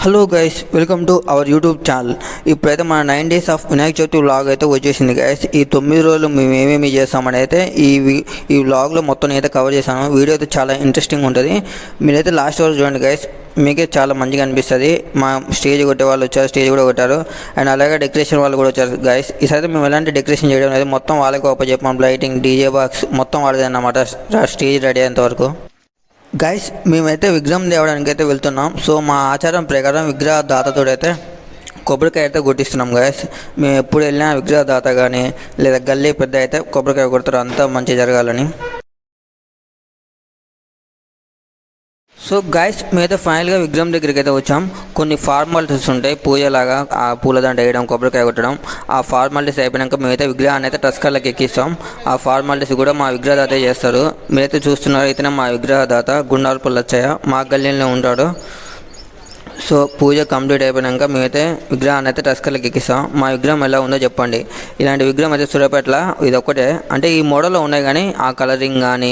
Hello guys, welcome to our YouTube channel. ఇప్పుడైతే మన 9 days of Vinayaka Chavithi vlog అయితే వచ్చేసింది గైస్. ఈ 9 రోజులు మేము ఏమేమి చేస్తామని అయితే ఈ వ్లాగ్లో మొత్తం అయితే కవర్ చేశాను. వీడియో అయితే చాలా ఇంట్రెస్టింగ్ ఉంటుంది. మీరైతే లాస్ట్ వరకు చూడండి గైస్, మీకే చాలా మంచిగా అనిపిస్తుంది. మా స్టేజ్ కొట్టే వాళ్ళు వచ్చారు, స్టేజ్ కూడా కొట్టారు, అండ్ అలాగే డెకరేషన్ వాళ్ళు కూడా వచ్చారు గైస్. ఈసారి మేము ఎలాంటి డెకరేషన్ చేయడం అనేది మొత్తం వాళ్ళకి చెప్పాం. లైటింగ్, డీజే బాక్స్ మొత్తం వాళ్ళదే అన్నమాట, స్టేజ్ రెడీ అయ్యేంత వరకు. గైస్, మేమైతే విగ్రహం తేవడానికి అయితే వెళ్తున్నాం. సో మా ఆచారం ప్రకారం విగ్రహ దాతతోడైతే కొబ్బరికాయ అయితే కొట్టిస్తున్నాం గైస్. మేము ఎప్పుడు వెళ్ళినా విగ్రహ దాత కానీ లేదా గల్లీ పెద్ద అయితే కొబ్బరికాయ కొడతారు, అంతా మంచి జరగాలని. సో గైస్, మేమైతే ఫైనల్గా విగ్రహం దగ్గరికి అయితే వచ్చాం. కొన్ని ఫార్మాలిటీస్ ఉంటాయి, పూజలాగా ఆ పూలదండ వేయడం, కొబ్బరికాయ కొట్టడం. ఆ ఫార్మాలిటీస్ అయిపోయాక మేమైతే విగ్రహాన్ని అయితే టస్కర్లకు ఎక్కిస్తాం. ఆ ఫార్మాలిటీస్ కూడా మా విగ్రహదాత చేస్తారు. మీరైతే చూస్తున్నారు, ఇతనే మా విగ్రహదాత గుండారు పుల్లచ్చయ్య, మా గల్లీలో ఉంటాడు. సో పూజ కంప్లీట్ అయిపోయాక మేమైతే విగ్రహాన్ని అయితే టస్కర్లకు ఎక్కిస్తాం. మా విగ్రహం ఎలా ఉందో చెప్పండి. ఇలాంటి విగ్రహం అయితే సూర్యాపేటలో ఇది ఒక్కటే, అంటే ఈ మోడల్లో ఉన్నాయి కానీ ఆ కలరింగ్ కానీ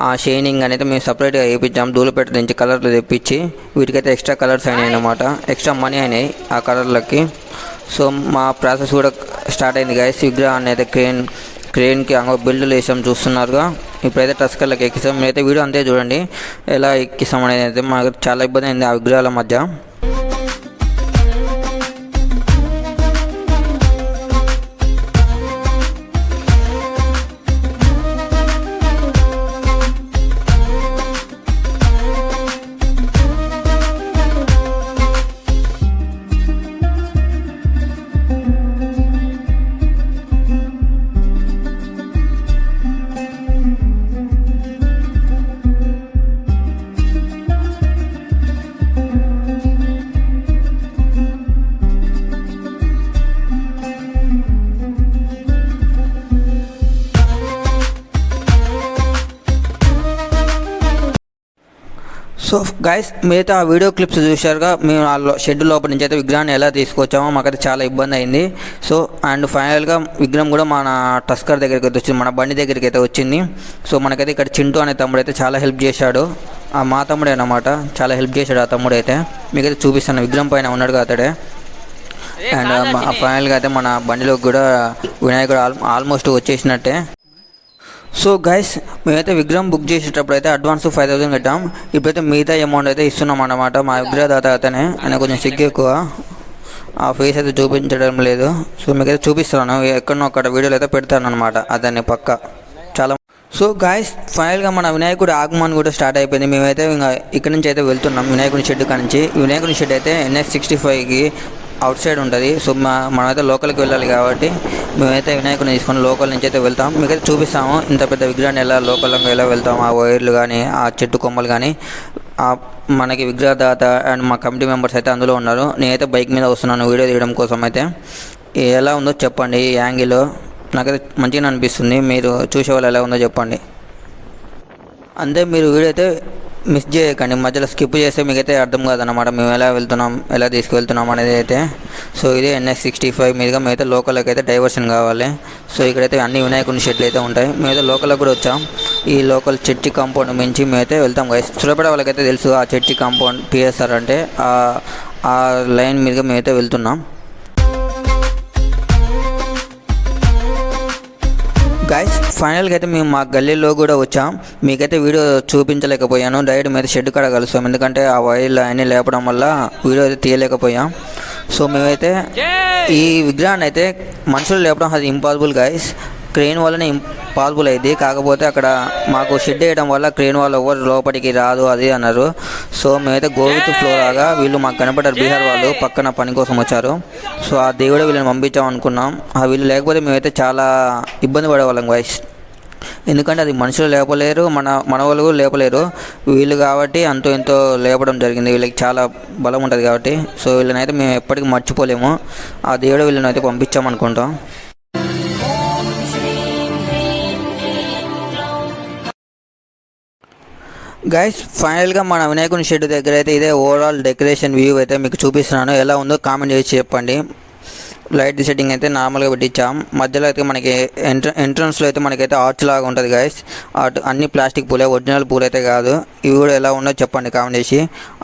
ఆ షైనింగ్ కానీ అయితే మేము సపరేట్గా వేయించాం. ధూళిపేట నుంచి కలర్లు తెప్పించి వీటికైతే ఎక్స్ట్రా కలర్స్ అయినాయి అన్నమాట, ఎక్స్ట్రా మనీ అయినాయి ఆ కలర్లకి. సో మా ప్రాసెస్ కూడా స్టార్ట్ అయింది గైస్. విగ్రహాన్ని అయితే క్రేన్కి బిల్డ్లు వేసాం, చూస్తున్నారుగా. ఇప్పుడైతే టస్కర్లకు ఎక్కిస్తాం. మీరైతే వీడియో అంతే చూడండి ఎలా ఎక్కిస్తాం అనేది. అయితే మాకు చాలా ఇబ్బంది అయింది ఆ విగ్రహాల మధ్య. సో గైస్, మీరైతే ఆ వీడియో క్లిప్స్ చూశారుగా. మేము ఆ షెడ్ లోపల నుంచి అయితే విగ్రహాన్ని ఎలా తీసుకొచ్చామో మాకైతే చాలా ఇబ్బంది అయింది. సో అండ్ ఫైనల్గా విగ్రహం కూడా మన టస్కర్ దగ్గరికి అయితే వచ్చింది, మన బండి దగ్గరికి అయితే వచ్చింది. సో మనకైతే ఇక్కడ చింటూ అనే తమ్ముడు అయితే చాలా హెల్ప్ చేశాడు. మా తమ్ముడే అన్నమాట, చాలా హెల్ప్ చేశాడు ఆ తమ్ముడు అయితే. మీకైతే చూపిస్తాను, విగ్రహం పైన ఉన్నాడుగా అతడే. అండ్ ఫైనల్గా అయితే మన బండిలో కూడా వినాయకుడు ఆల్మోస్ట్ వచ్చేసినట్టే. సో గైస్, మేమైతే విగ్రహం బుక్ చేసేటప్పుడు అయితే అడ్వాన్స్ 5,000 కట్టాం. ఇప్పుడైతే మిగతా అమౌంట్ అయితే ఇస్తున్నాం అన్నమాట. మా విగ్రహదాత అతనే, ఆయన కొంచెం సిగ్గు ఎక్కువ, ఆ ఫేస్ అయితే చూపించడం లేదు. సో మీకైతే చూపిస్తున్నాను, ఎక్కడనో అక్కడ వీడియోలు అయితే పెడతాను అనమాట అతన్ని పక్క చాలా. సో గాయస్, ఫైనల్గా మన వినాయకుడి ఆగమన్ కూడా స్టార్ట్ అయిపోయింది. మేమైతే ఇంకా ఇక్కడ నుంచి అయితే వెళ్తున్నాం వినాయకుడి షెడ్ కానించి. వినాయకుడి షెడ్ అయితే NH65కి అవుట్ సైడ్ ఉంటుంది. సో మనమైతే లోకల్కి వెళ్ళాలి కాబట్టి మేమైతే వినాయకుడిని తీసుకొని లోకల్ నుంచి అయితే వెళ్తాం. మీకైతే చూపిస్తాము ఇంత పెద్ద విగ్రహాన్ని ఎలా వెళ్తాం. ఆ వైర్లు కానీ ఆ చెట్టు కొమ్మలు కానీ మనకి విగ్రహదాత అండ్ మా కమిటీ మెంబర్స్ అయితే అందులో ఉన్నారు. నేనైతే బైక్ మీద వస్తున్నాను వీడియో తీయడం కోసం. అయితే ఎలా ఉందో చెప్పండి, ఈ యాంగిల్ నాకైతే మంచిగా అనిపిస్తుంది. మీరు చూసేవాళ్ళు ఎలా ఉందో చెప్పండి. అంతే, మీరు వీడియో అయితే మిస్ చేయకండి, మధ్యలో స్కిప్ చేస్తే మీకైతే అర్థం కాదన్నమాట మేము ఎలా వెళ్తున్నాం, ఎలా తీసుకువెళ్తున్నాం అనేది అయితే. సో ఇదే NH65 మీదుగా మేమైతే లోకల్కి అయితే డైవర్షన్ కావాలి. సో ఇక్కడైతే అన్ని వినాయకుని షెడ్లు అయితే ఉంటాయి. మేమైతే లోకల్కి కూడా వచ్చాం. ఈ లోకల్ చర్చి కాంపౌండ్ మించి మేమైతే వెళ్తాం గైస్. సూర్యాపేట వాళ్ళకైతే తెలుసు ఆ చర్చి కాంపౌండ్ PSR అంటే ఆ లైన్ మీదుగా మేమైతే వెళ్తున్నాం. గైస్, ఫైనల్గా అయితే మేము మా గల్లీలో కూడా వచ్చాం. మీకైతే వీడియో చూపించలేకపోయాను, డైరెక్ట్ మీద షెడ్ కాడ కలుస్తాం. ఎందుకంటే ఆ వైర్లు అన్నీ లేపడం వల్ల వీడియో అయితే తీయలేకపోయాం. సో మేమైతే ఈ విగ్రహాన్ని అయితే మనుషులు లేపడం అది ఇంపాసిబుల్ గైస్, క్రెయిన్ వల్లనే పాసిబుల్ అయింది. కాకపోతే అక్కడ మాకు షెడ్ వేయడం వల్ల క్రెయిన్ వాళ్ళు ఎవరు లోపలికి రాదు అది అన్నారు. సో మేమైతే గోవిత్ ఫ్లో లాగా వీళ్ళు మాకు కనపడ్డారు, బీహార్ వాళ్ళు పక్కన పని కోసం వచ్చారు. సో ఆ దేవుడే వీళ్ళని పంపించాం అనుకున్నాం. ఆ వీళ్ళు లేకపోతే మేమైతే చాలా ఇబ్బంది పడేవాళ్ళం గైస్. ఎందుకంటే అది మనుషులు లేపలేరు, మన వాళ్ళు లేపలేరు, వీళ్ళు కాబట్టి అంతో ఎంతో లేపడం జరిగింది. వీళ్ళకి చాలా బలం ఉంటుంది కాబట్టి. సో వీళ్ళని అయితే మేము ఎప్పటికీ మర్చిపోలేము. ఆ దేవుడే వీళ్ళని అయితే పంపించామనుకుంటాం. గైస్, ఫైనల్గా మన వినాయకుని షెడ్ దగ్గర అయితే ఇదే ఓవరాల్ డెకరేషన్ వ్యూ అయితే మీకు చూపిస్తున్నాను. ఎలా ఉందో కామెంట్ చేసి చెప్పండి. లైట్ సెట్టింగ్ అయితే నార్మల్గా పెట్టించాం. మధ్యలో అయితే మనకి ఎంట్రన్స్లో అయితే మనకైతే ఆర్చ్ లాగా ఉంటుంది గైస్. అన్ని ప్లాస్టిక్ పూలే, ఒరిజినల్ పూలు అయితే కాదు. ఇవి కూడా ఎలా ఉన్నో చెప్పండి కామెంట్ చేసి.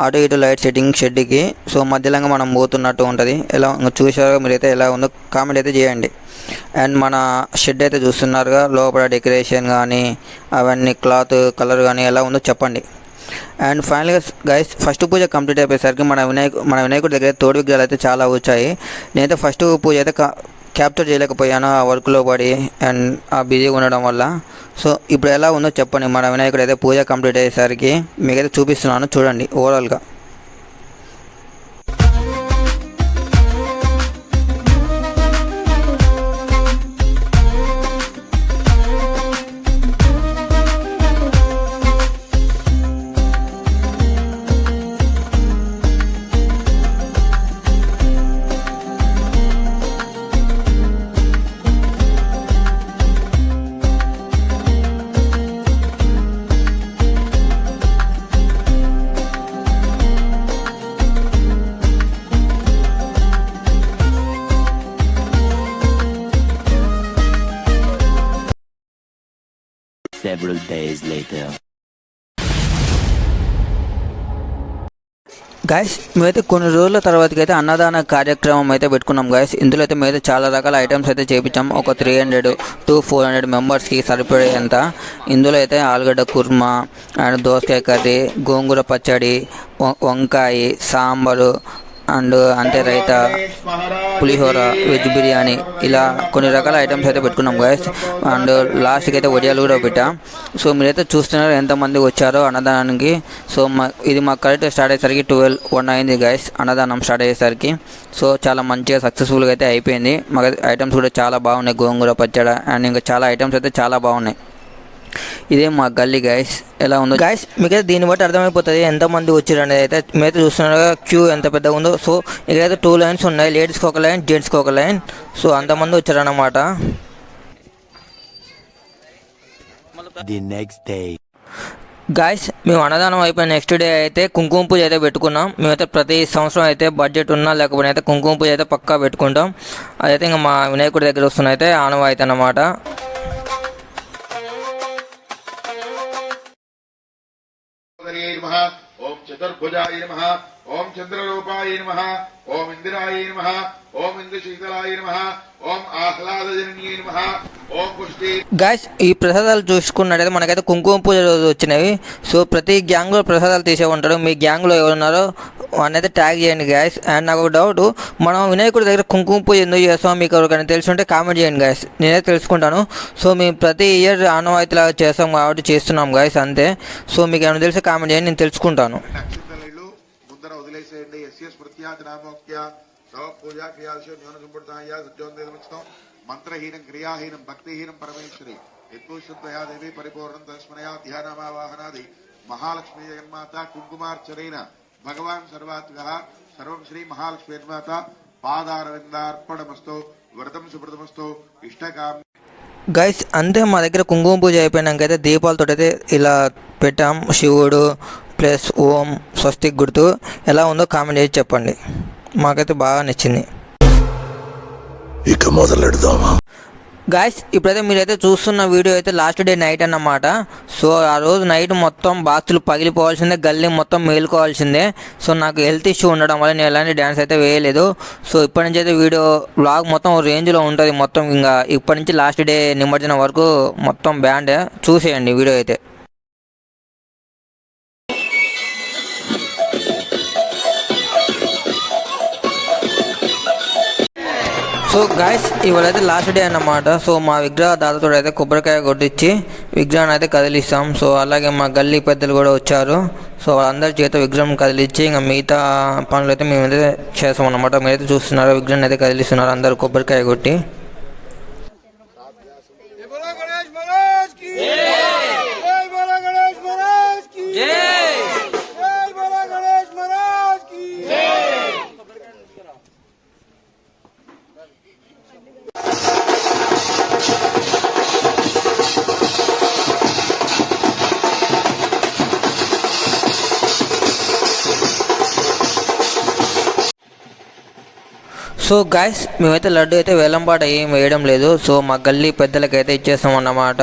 అటు ఇటు లైట్ సెట్టింగ్ షెడ్కి. సో మధ్యలో మనం పోతున్నట్టు ఉంటుంది. ఎలా చూసారో మీరైతే ఎలా ఉందో కామెంట్ అయితే చేయండి. అండ్ మన షెడ్ అయితే చూస్తున్నారుగా, లోపల డెకరేషన్ కానీ అవన్నీ క్లాత్ కలర్ కానీ ఎలా ఉందో చెప్పండి. అండ్ ఫైనల్గా గైస్ ఫస్ట్ పూజ కంప్లీట్ అయిపోయేసరికి మన వినాయకుడి దగ్గర తోడు విగ్రహాలు అయితే చాలా వచ్చాయి. నేనైతే ఫస్ట్ పూజ అయితే క్యాప్చర్ చేయలేకపోయాను ఆ వర్క్లో పడి అండ్ ఆ బిజీగా ఉండడం వల్ల. సో ఇప్పుడు ఎలా ఉందో చెప్పండి. మన వినాయకుడు అయితే పూజ కంప్లీట్ అయ్యేసరికి మీకైతే చూపిస్తున్నాను, చూడండి ఓవరాల్గా. Several days later. గైస్ మేమైతే కొన్ని రోజుల తర్వాతకి అయితే అన్నదాన కార్యక్రమం అయితే పెట్టుకున్నాం గైస్. ఇందులో అయితే మేమైతే చాలా రకాల ఐటమ్స్ అయితే చేపించాం. ఒక 300 to 400 మెంబర్స్కి సరిపడేంత. ఇందులో అయితే ఆలుగడ్డ కుర్మా అండ్ దోసకాయ కర్రీ, గోంగూర పచ్చడి, వంకాయ, సాంబారు అండ్ అంతే రైతా, పులిహోర, వెజ్ బిర్యానీ, ఇలా కొన్ని రకాల ఐటమ్స్ అయితే పెట్టుకున్నాం గైస్. అండ్ లాస్ట్కి అయితే వడియాలు కూడా పెట్టాం. సో మీరైతే చూస్తున్నారు ఎంతమంది వచ్చారో అన్నదానానికి. సో ఇది మాకు కరెక్ట్ స్టార్ట్ అయ్యేసరికి 12-1 అయింది గైస్ అన్నదానం స్టార్ట్ అయ్యేసరికి. సో చాలా మంచిగా సక్సెస్ఫుల్గా అయితే అయిపోయింది. మాకు ఐటమ్స్ కూడా చాలా బాగున్నాయి, గోంగూర పచ్చడి అండ్ ఇంకా చాలా ఐటమ్స్ అయితే చాలా బాగున్నాయి. ఇదే మా గల్లీ గైస్. ఎలా ఉందో గైస్ మీకైతే దీన్ని బట్టి అర్థమైపోతుంది ఎంతమంది వచ్చారు అనేది. అయితే మీరైతే చూస్తున్నారు క్యూ ఎంత పెద్దగా ఉందో. సో ఇక్కడైతే 2 లైన్స్ ఉన్నాయి, లేడీస్కి ఒక లైన్, జెంట్స్కి ఒక లైన్. సో అంతమంది వచ్చారన్నమాట. The next day. గాయస్ మేము అన్నదానం అయిపోయిన నెక్స్ట్ డే అయితే కుంకుమ పూజ అయితే పెట్టుకున్నాం. మేమైతే ప్రతి సంవత్సరం అయితే బడ్జెట్ ఉన్నా లేకపోతే అయితే కుంకుమ పూజ అయితే పక్కా పెట్టుకుంటాం. అదైతే ఇంకా మా వినాయకుడి దగ్గర వస్తున్న అయితే ఆనవాయితీ అన్నమాట. ఓం చతుర్భుజాయ నమః, ఓం చంద్రరూపాయ నమః, ఓం ఇందిరాయ నమః, ఓం ఇంద్రశీతలాయ నమః, ఓం ఆహ్లాదజనన్యే నమః, ఓం పుష్టి. గాయస్ ఈ ప్రసాదాలు చూసుకున్నట్టయితే మనకైతే కుంకుమ పూజ రోజు వచ్చినవి. సో ప్రతి గ్యాంగ్లో ప్రసాదాలు తీసే ఉంటారు. మీ గ్యాంగ్లో ఎవరున్నారో అయితే ట్యాగ్ చేయండి గాయస్. అండ్ నాకు ఒక డౌట్, మనం వినాయకుడి దగ్గర కుంకుమ పూజ ఎందుకు చేస్తాం మీకు ఎవరికైనా తెలుసుంటే కామెంట్ చేయండి గాయస్, నేనే తెలుసుకుంటాను. సో మేము ప్రతి ఇయర్ ఆనవాయితీలాగా చేస్తాం కాబట్టి చేస్తున్నాం గాయస్ అంతే. సో మీకు ఏమైనా తెలిసి కామెంట్ చేయండి, నేను తెలుసుకుంటాను. ముందర వదిలేసేయండి. ఎస్ఎస్ స్మృత్యాది నామోక్య సవ పూజా క్రియాశో జ్ఞాన సంపూర్ణాయ సత్యోన్దేదమిస్తాం. మంత్రహీనం క్రియాహీనం భక్తిహీనం పరమేశ్వరి యత్పుష్పయా దేవి పరిపూర్ణం తస్మయా ధ్యానమావాహనాది మహాలక్ష్మీ జగన్మాత కుంకుమార్చనైన భగవాన్ సర్వాత్మక సర్వం శ్రీ మహాలక్ష్మీ నిర్మాత పాదారవిందార్పణమస్తు వ్రతం సువ్రతమస్తు ఇష్టకామ. గైస్ అంతే, మా దగ్గర కుంకుమ పూజ అయిపోయినాక అయితే దీపాలతో అయితే ఇలా పెట్టాం. శివుడు ప్లస్ ఓం స్వస్తిక్ గుర్తు. ఎలా ఉందో కామెంట్ చేసి చెప్పండి, మాకైతే బాగా నచ్చింది. ఇక మొదలెడదామా? గాయస్ ఇప్పుడైతే మీరైతే చూస్తున్న వీడియో అయితే లాస్ట్ డే నైట్ అన్నమాట. సో ఆ రోజు నైట్ మొత్తం బాక్సులు పగిలిపోవాల్సిందే, గల్లీ మొత్తం మేలుకోవాల్సిందే. సో నాకు హెల్త్ ఇష్యూ ఉండడం వల్ల నేను ఎలాంటి డ్యాన్స్ అయితే వేయలేదు. సో ఇప్పటి నుంచి అయితే వీడియో వ్లాగ్ మొత్తం రేంజ్లో ఉంటుంది. మొత్తం ఇంకా ఇప్పటి నుంచి లాస్ట్ డే నిమజ్జనం వరకు మొత్తం బ్యాండ్ చూసేయండి వీడియో అయితే. సో గాయస్ ఇవాళైతే లాస్ట్ డే అన్నమాట. సో మా విగ్రహ దాదాతో అయితే కొబ్బరికాయ కొట్టించి విగ్రహాన్ని అయితే కదిలిస్తాం. సో అలాగే మా గల్లీ పెద్దలు కూడా వచ్చారు. సో వాళ్ళందరి చేత విగ్రహం కదిలించి ఇంకా మిగతా పనులు అయితే మేమైతే చేస్తాం అన్నమాట. మీరైతే చూస్తున్నారు విగ్రహాన్ని అయితే కదిలిస్తున్నారు అందరూ కొబ్బరికాయ కొట్టి. సో గాయస్ మేమైతే లడ్డు అయితే వేలంపాట ఏం వేయడం లేదు. సో మా గల్లీ పెద్దలకైతే ఇచ్చేస్తాం అన్నమాట.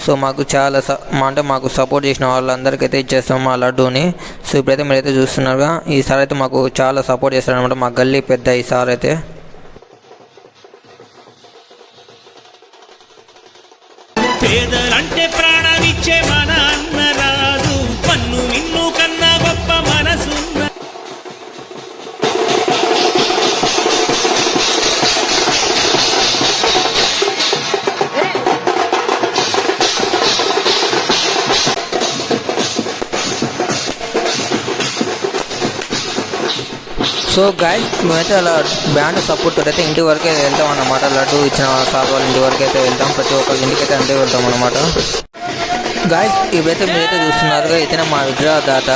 సో మాకు చాలా అంటే మాకు సపోర్ట్ చేసిన వాళ్ళందరికైతే ఇచ్చేస్తాం మా లడ్డూని. సో ఇప్పుడైతే మీరైతే చూస్తున్నారుగా, ఈసారి అయితే మాకు చాలా సపోర్ట్ చేస్తారనమాట మా గల్లీ పెద్ద ఈసారి అయితే. పేదలంటే ప్రాణమిచ్చే మన అన్నరాదు, పన్ను నిన్ను కన్నా గొప్ప మనసున్న. సో గాయస్ మేమైతే అలా బ్యాండ్ సపోర్ట్ అయితే ఇంటి వరకే వెళ్తాం అన్నమాట. లడ్డు ఇచ్చిన సార్ వాళ్ళ ఇంటి వరకు అయితే వెళ్తాం, ప్రతి ఒక్కరి ఇంటికి అయితే అంతే వెళ్తాం అన్నమాట. గాయస్ ఇప్పుడైతే మీరైతే చూస్తున్నారుగా, ఇతనే మా విగ్రహ దాత.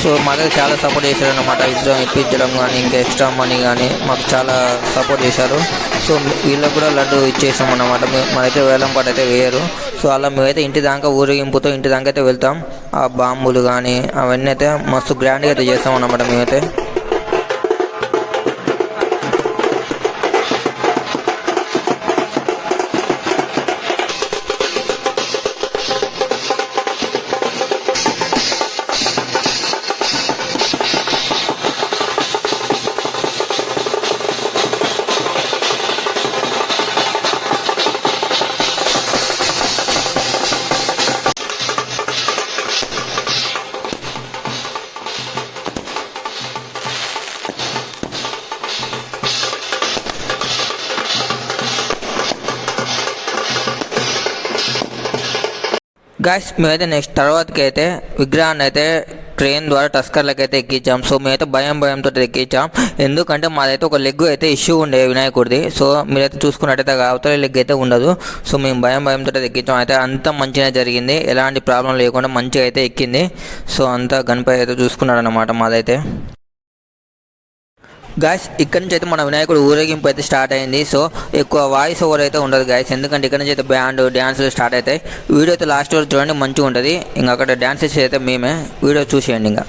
సో మాకైతే చాలా సపోర్ట్ చేశారు అన్నమాట. విగ్రహం ఇప్పించడం కానీ ఇంకా ఎక్స్ట్రా మనీ కానీ మాకు చాలా సపోర్ట్ చేశారు. సో వీళ్ళకి కూడా లడ్డు ఇచ్చేసాం అన్నమాట. మాదైతే వేలం పాట అయితే వేయరు. సో అలా మేమైతే ఇంటి దాకా ఊరేగింపుతో ఇంటి దాకా అయితే వెళ్తాం. ఆ బాంబులు కానీ అవన్నీ అయితే మస్తు గ్రాండ్గా అయితే చేస్తాం అన్నమాట మేమైతే. గాయస్ మేమైతే నెక్స్ట్ తర్వాతకి అయితే విగ్రహాన్ని అయితే ట్రైన్ ద్వారా టస్కర్లకి అయితే ఎక్కించాం. సో మేమైతే భయంతో ఎక్కించాం, ఎందుకంటే మాదైతే ఒక లెగ్ అయితే ఇష్యూ ఉండే వినాయకుడిది. సో మీరైతే చూసుకున్నట్టయితే అవతల లెగ్ అయితే ఉండదు. సో మేము భయంతో ఎక్కించాం. అయితే అంత మంచిగా జరిగింది, ఎలాంటి ప్రాబ్లం లేకుండా మంచిగా అయితే ఎక్కింది. సో అంతా గణపతి అయితే చూసుకున్నాడు అన్నమాట మాదైతే. గాయస్ ఇక్కడ నుంచి అయితే మన వినాయకుడు ఊరేగింపు అయితే స్టార్ట్ అయింది. సో ఎక్కువ వాయిస్ ఓవర్ అయితే ఉండదు గాయస్, ఎందుకంటే ఇక్కడ నుంచి అయితే బ్యాండ్ డ్యాన్సులు స్టార్ట్ అవుతాయి. వీడియో అయితే లాస్ట్ వరకు చూడండి, మంచిగా ఉంటుంది. ఇంకా అక్కడ డ్యాన్సెస్ అయితే మేమే, వీడియో చూసేయండి. ఇంకా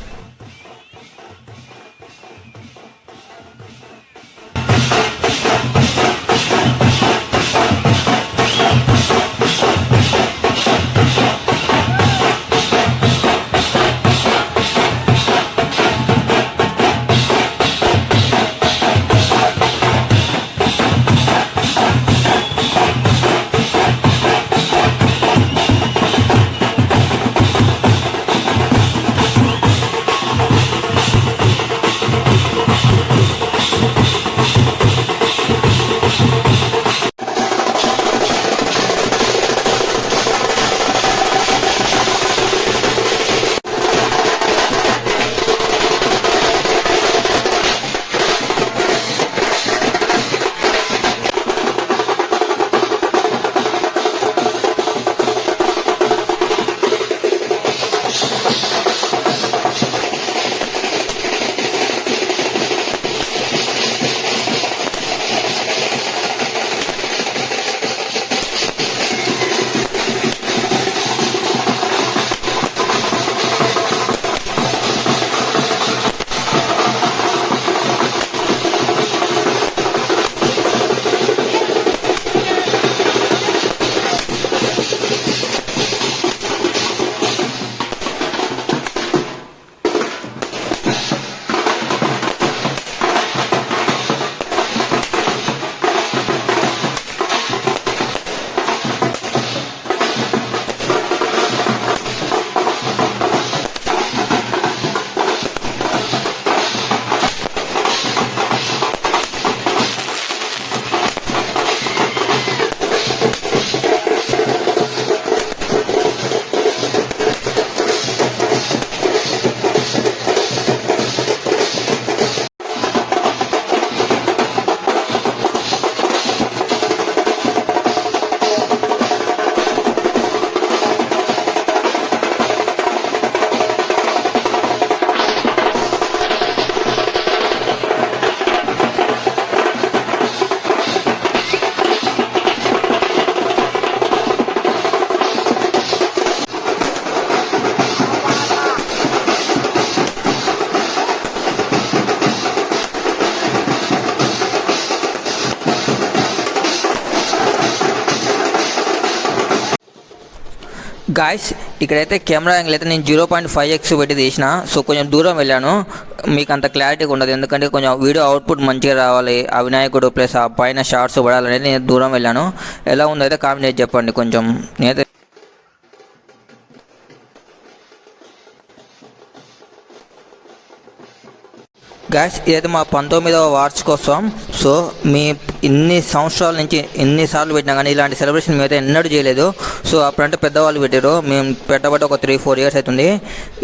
గాయస్ ఇక్కడైతే కెమెరా యాంగిల్ అయితే నేను 0.5x పెట్టి తీసిన. సో కొంచెం దూరం వెళ్ళాను, మీకు అంత క్లారిటీగా ఉండదు ఎందుకంటే కొంచెం వీడియో అవుట్పుట్ మంచిగా రావాలి, ఆ వినాయకుడు ప్లస్ ఆ పైన షార్ట్స్ పడాలనేది నేను దూరం వెళ్ళాను. ఎలా ఉందో అయితే కామెంట్ చేసి చెప్పండి. కొంచెం నేనైతే గాయస్ ఇదైతే మా 19వ వార్షికోత్సవం. సో మీ ఇన్ని సంవత్సరాల నుంచి ఎన్నిసార్లు పెట్టినా కానీ ఇలాంటి సెలబ్రేషన్ మేమైతే ఎన్నడూ చేయలేదు. సో అప్పుడంటే పెద్దవాళ్ళు పెట్టారు, మేము పెట్టబట్టి ఒక 3-4 ఇయర్స్ అవుతుంది.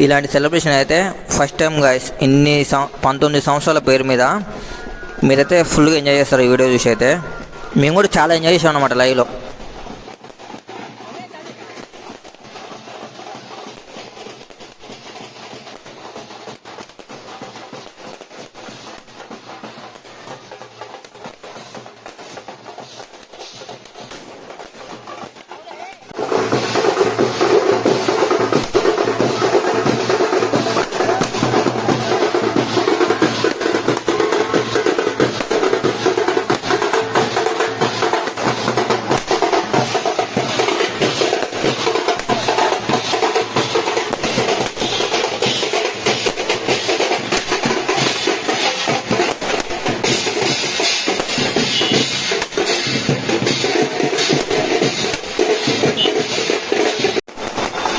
ఇలాంటి సెలబ్రేషన్ అయితే ఫస్ట్ టైం గాయస్. 19 సంవత్సరాల పేరు మీద మీరైతే ఫుల్గా ఎంజాయ్ చేస్తారు ఈ వీడియో చూసి. అయితే మేము కూడా చాలా ఎంజాయ్ చేసాం అన్నమాట లైవ్లో.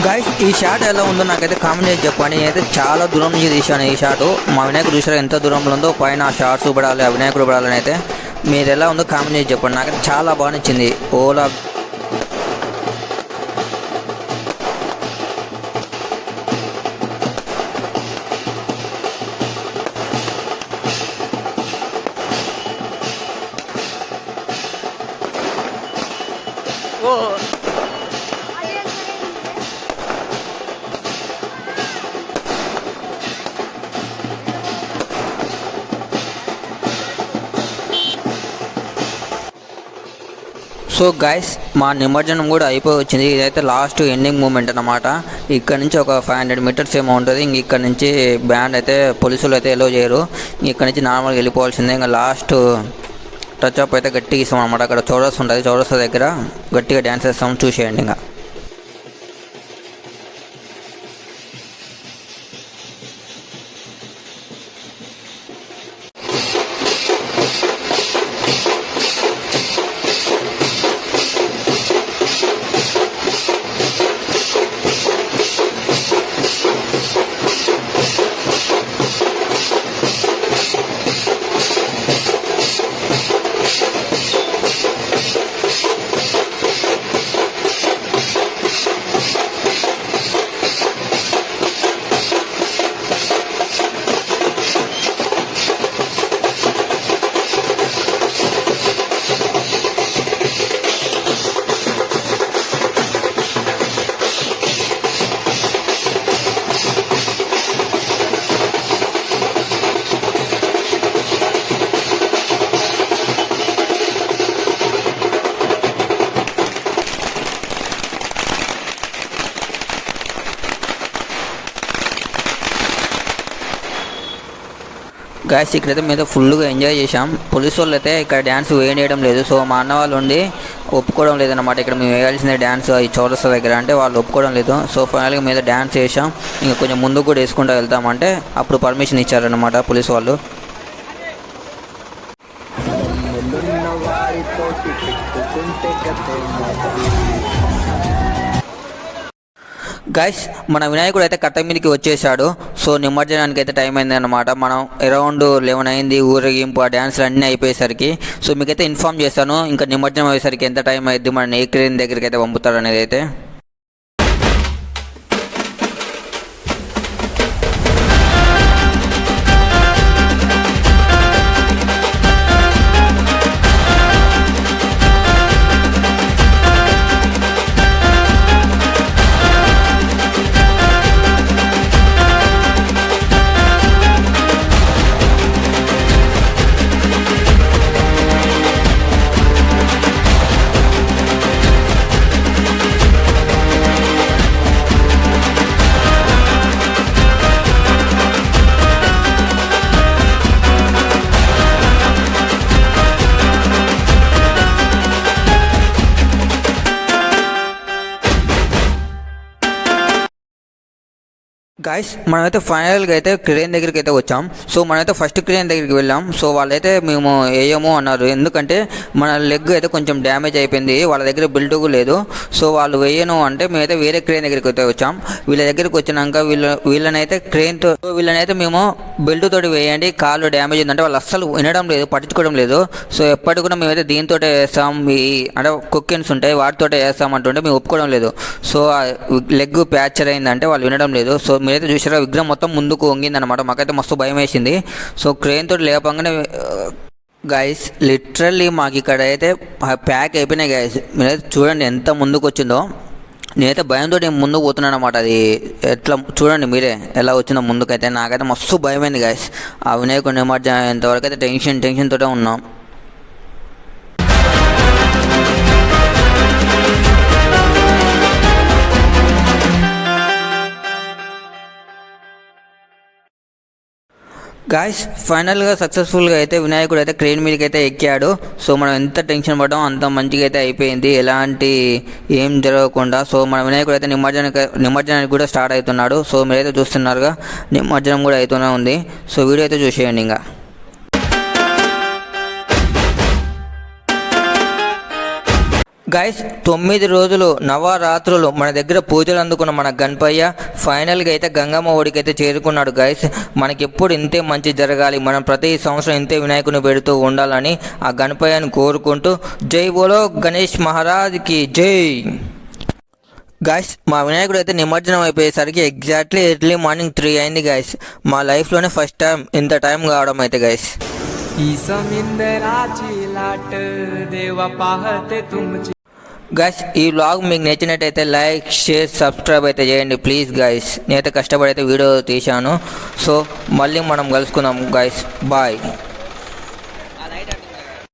గాయస్ ఈ షాట్ ఎలా ఉందో నాకైతే కామెంట్ చేసి చెప్పండి. నేనైతే చాలా దూరం నుంచి తీశాను ఈ షాటు. మా వినాయకుడు చూసారా ఎంత దూరంలో ఉందో, పైన ఆ షార్ట్స్ పడాలి, ఆ వినాయకుడు పడాలని. అయితే మీరు ఎలా ఉందో కామెంట్ చేసి చెప్పండి. నాకైతే చాలా బాగా నచ్చింది. ఓలా సో గైస్ మా నిమజ్జనం కూడా అయిపోయి వచ్చింది. ఇదైతే లాస్ట్ ఎండింగ్ మూమెంట్ అన్నమాట. ఇక్కడ నుంచి ఒక 500 మీటర్స్ ఏమో ఉంటుంది. ఇంక ఇక్కడ నుంచి బ్యాండ్ అయితే పోలీసులు అయితే ఎలో చేయరు. ఇక్కడ నుంచి నార్మల్గా వెళ్ళిపోవాల్సిందే. ఇంకా లాస్ట్ టచ్ అప్ అయితే గట్టిగా ఇస్తాం అనమాట. అక్కడ చౌరస్తా ఉంటుంది, చౌరస్తా దగ్గర గట్టిగా డ్యాన్స్ వేస్తాం, చూసేయండి. ఇంకా గాయస్ ఇక్కడైతే మీద ఫుల్గా ఎంజాయ్ చేసాం. పోలీసు వాళ్ళు అయితే ఇక్కడ డ్యాన్స్ వేయడం లేదు. సో మా అన్న వాళ్ళు ఉండి ఒప్పుకోవడం లేదన్నమాట. ఇక్కడ మేము వేయాల్సిన డ్యాన్స్ ఈ చౌరస్తా దగ్గర అంటే వాళ్ళు ఒప్పుకోవడం లేదు. సో ఫైనల్గా మీద డ్యాన్స్ వేసాం. ఇంకా కొంచెం ముందుకు కూడా వేసుకుంటూ వెళ్తామంటే అప్పుడు పర్మిషన్ ఇచ్చారన్నమాట పోలీసు వాళ్ళు. గైస్ మన వినాయకుడు అయితే కట్ట మీదకి వచ్చేసాడు. సో నిమజ్జనానికి అయితే టైం అయింది అనమాట. మనం అరౌండ్ 11 అయింది. ఊరేగింపు ఆ డ్యాన్స్లు అన్నీ అయిపోయేసరికి సో మీకైతే ఇన్ఫామ్ చేస్తాను. ఇంకా నిమజ్జనం అయ్యేసరికి ఎంత టైం అయింది, మన ఏ క్రేన్ దగ్గరికి అయితే పంపుతారు అనేది అయితే. గాయస్ మనమైతే ఫైనల్గా అయితే క్రేన్ దగ్గరికి అయితే వచ్చాం. సో మనమైతే ఫస్ట్ క్రేన్ దగ్గరికి వెళ్ళాం. సో వాళ్ళైతే మేము వేయము అన్నారు, ఎందుకంటే మన లెగ్ అయితే కొంచెం డ్యామేజ్ అయిపోయింది, వాళ్ళ దగ్గర బిల్డ్ లేదు. సో వాళ్ళు వేయను అంటే మేమైతే వేరే క్రేన్ దగ్గరికి అయితే వచ్చాం. వీళ్ళ దగ్గరికి వచ్చినాక వీళ్ళనైతే మేము బెల్ట్ తోటి వేయండి, కాళ్ళు డ్యామేజ్ ఉందంటే వాళ్ళు అస్సలు వినడం లేదు, పట్టించుకోవడం లేదు. సో ఎప్పటికి కూడా మేమైతే దీంతో వేస్తాం, అంటే కుక్కిన్స్ ఉంటాయి వాటితో వేస్తాం అంటుంటే మేము ఒప్పుకోవడం లేదు. సో లెగ్ ప్యాచర్ అయిందంటే వాళ్ళు వినడం లేదు. సో మీరైతే చూసారా విగ్రహం మొత్తం ముందుకు వంగిందనమాట. మాకైతే మస్తు భయం వేసింది. సో క్రేన్ తోటి లేపంగానే గైస్ లిటరల్లీ మాకు ఇక్కడ అయితే ప్యాక్ అయిపోయినాయి గైస్. మీరైతే చూడండి ఎంత ముందుకు వచ్చిందో. నేనైతే భయంతో ముందుకు పోతున్నాను అనమాట. అది ఎట్లా చూడండి మీరే ఎలా వచ్చిందో ముందుకైతే. నాకైతే మస్తు భయమైంది గైస్. ఆ వినాయకుడు నిమజ్జనం ఎంతవరకు అయితే టెన్షన్ తోటే ఉన్నాం. గాయస్ ఫైనల్గా సక్సెస్ఫుల్గా అయితే వినాయకుడు అయితే క్రేన్ మీదకి అయితే ఎక్కాడు. సో మనం ఎంత టెన్షన్ పడ్డామో అంత మంచిగా అయితే అయిపోయింది, ఎలాంటి ఏం జరగకుండా. సో మన వినాయకుడు అయితే నిమజ్జనానికి కూడా స్టార్ట్ అవుతున్నాడు. సో మీరైతే చూస్తున్నారుగా నిమజ్జనం కూడా అవుతూనే ఉంది. సో వీడియో అయితే చూసేయండి. ఇంకా గైస్ 9 రోజులు నవరాత్రులు మన దగ్గర పూజలు అందుకున్న మన గణపయ్య ఫైనల్గా అయితే గంగమ్మ ఒడికి అయితే చేరుకున్నాడు. గైస్ మనకి ఎప్పుడు ఇంతే మంచి జరగాలి, మనం ప్రతి సంవత్సరం ఇంతే వినాయకుని పెడుతూ ఉండాలని ఆ గణపయ్యని కోరుకుంటూ జై బోలో గణేష్ మహారాజ్కి జై. గాయస్ మా వినాయకుడు అయితే నిమజ్జనం అయిపోయేసరికి ఎగ్జాక్ట్లీ ఎర్లీ మార్నింగ్ 3 అయింది గైస్. మా లైఫ్లోనే ఫస్ట్ టైం ఇంత టైం కావడం అయితే గైస్. గైస్ ఈ వ్లాగ్ మీకు నచ్చినట్టయితే లైక్ షేర్ సబ్స్క్రైబ్ అయితే చేయండి ప్లీజ్ గైస్. నేనైతే కష్టపడి అయితే వీడియో తీశాను. సో మళ్ళీ మనం కలుసుకుందాం గైస్, బాయ్.